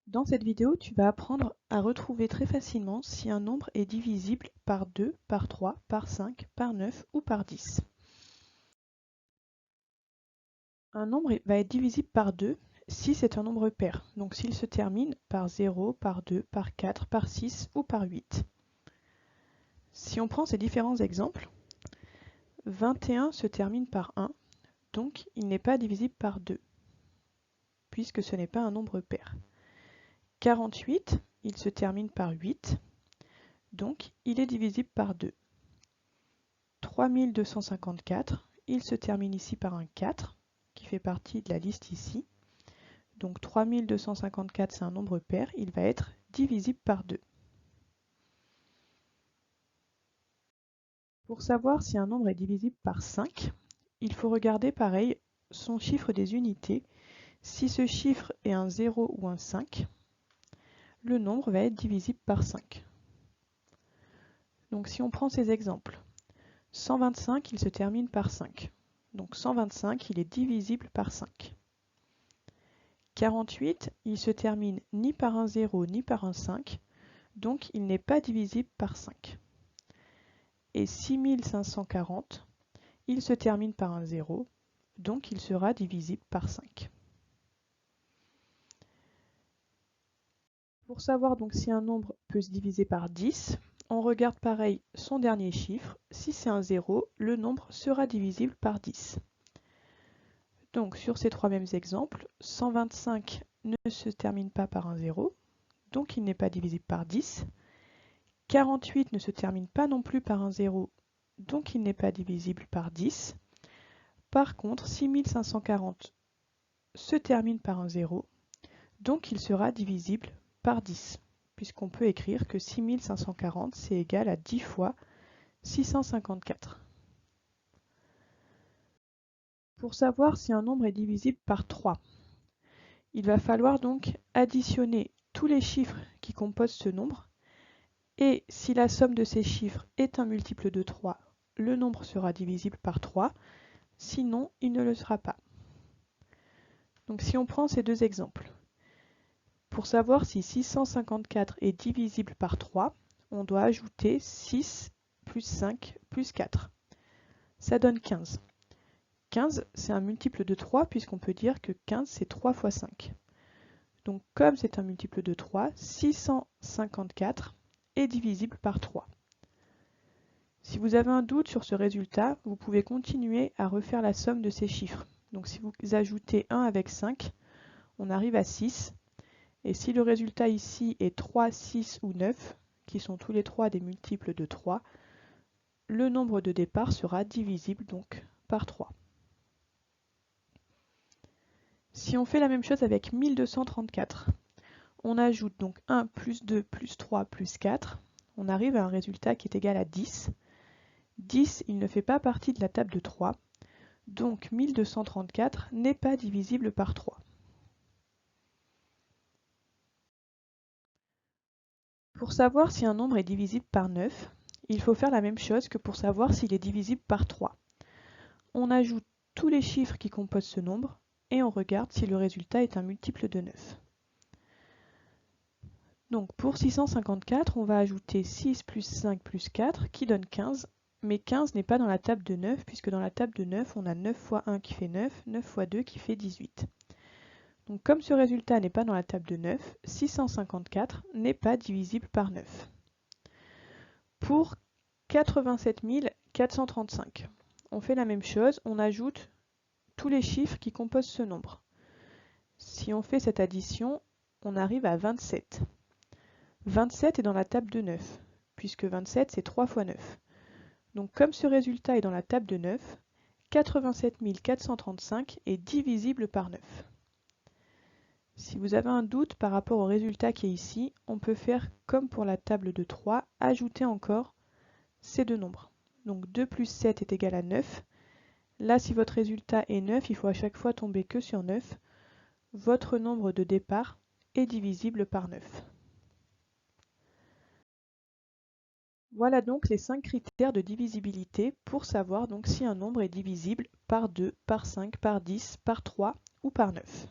Dans cette vidéo, tu vas apprendre à retrouver très facilement si un nombre est divisible par 2, par 3, par 5, par 9 ou par 10. Un nombre va être divisible par 2 si c'est un nombre pair, donc s'il se termine par 0, par 2, par 4, par 6 ou par 8. Si on prend ces différents exemples, 21 se termine par 1, donc il n'est pas divisible par 2, puisque ce n'est pas un nombre pair. 48, il se termine par 8, donc il est divisible par 2. 3254, il se termine ici par un 4, qui fait partie de la liste ici. Donc 3254, c'est un nombre pair, il va être divisible par 2. Pour savoir si un nombre est divisible par 5, il faut regarder pareil son chiffre des unités. Si ce chiffre est un 0 ou un 5, le nombre va être divisible par 5. Donc si on prend ces exemples, 125, il se termine par 5. Donc 125, il est divisible par 5. 48, il se termine ni par un 0 ni par un 5, donc il n'est pas divisible par 5. Et 6540, il se termine par un 0, donc il sera divisible par 5. Pour savoir donc si un nombre peut se diviser par 10, on regarde pareil son dernier chiffre. Si c'est un 0, le nombre sera divisible par 10. Donc sur ces trois mêmes exemples, 125 ne se termine pas par un 0, donc il n'est pas divisible par 10. 48 ne se termine pas non plus par un 0, donc il n'est pas divisible par 10. Par contre, 6540 se termine par un 0, donc il sera divisible par 10, puisqu'on peut écrire que 6540 c'est égal à 10 fois 654. Pour savoir si un nombre est divisible par 3, il va falloir donc additionner tous les chiffres qui composent ce nombre, et si la somme de ces chiffres est un multiple de 3, le nombre sera divisible par 3, sinon il ne le sera pas. Donc si on prend ces deux exemples, pour savoir si 654 est divisible par 3, on doit ajouter 6 plus 5 plus 4. Ça donne 15. 15, c'est un multiple de 3 puisqu'on peut dire que 15 c'est 3 fois 5. Donc comme c'est un multiple de 3, 654 est divisible par 3. Si vous avez un doute sur ce résultat, vous pouvez continuer à refaire la somme de ces chiffres. Donc si vous ajoutez 1 avec 5, on arrive à 6. Et si le résultat ici est 3, 6 ou 9, qui sont tous les trois des multiples de 3, le nombre de départ sera divisible donc par 3. Si on fait la même chose avec 1234, on ajoute donc 1 plus 2 plus 3 plus 4, on arrive à un résultat qui est égal à 10. 10, il ne fait pas partie de la table de 3, donc 1234 n'est pas divisible par 3. Pour savoir si un nombre est divisible par 9, il faut faire la même chose que pour savoir s'il est divisible par 3. On ajoute tous les chiffres qui composent ce nombre et on regarde si le résultat est un multiple de 9. Donc pour 654, on va ajouter 6 plus 5 plus 4 qui donne 15, mais 15 n'est pas dans la table de 9 puisque dans la table de 9, on a 9 fois 1 qui fait 9, 9 fois 2 qui fait 18. Donc comme ce résultat n'est pas dans la table de 9, 654 n'est pas divisible par 9. Pour 87 435, on fait la même chose, on ajoute tous les chiffres qui composent ce nombre. Si on fait cette addition, on arrive à 27. 27 est dans la table de 9, puisque 27 c'est 3 fois 9. Donc comme ce résultat est dans la table de 9, 87 435 est divisible par 9. Si vous avez un doute par rapport au résultat qui est ici, on peut faire comme pour la table de 3, ajouter encore ces deux nombres. Donc 2 plus 7 est égal à 9. Là, si votre résultat est 9, il faut à chaque fois tomber que sur 9. Votre nombre de départ est divisible par 9. Voilà donc les 5 critères de divisibilité pour savoir donc si un nombre est divisible par 2, par 5, par 10, par 3 ou par 9.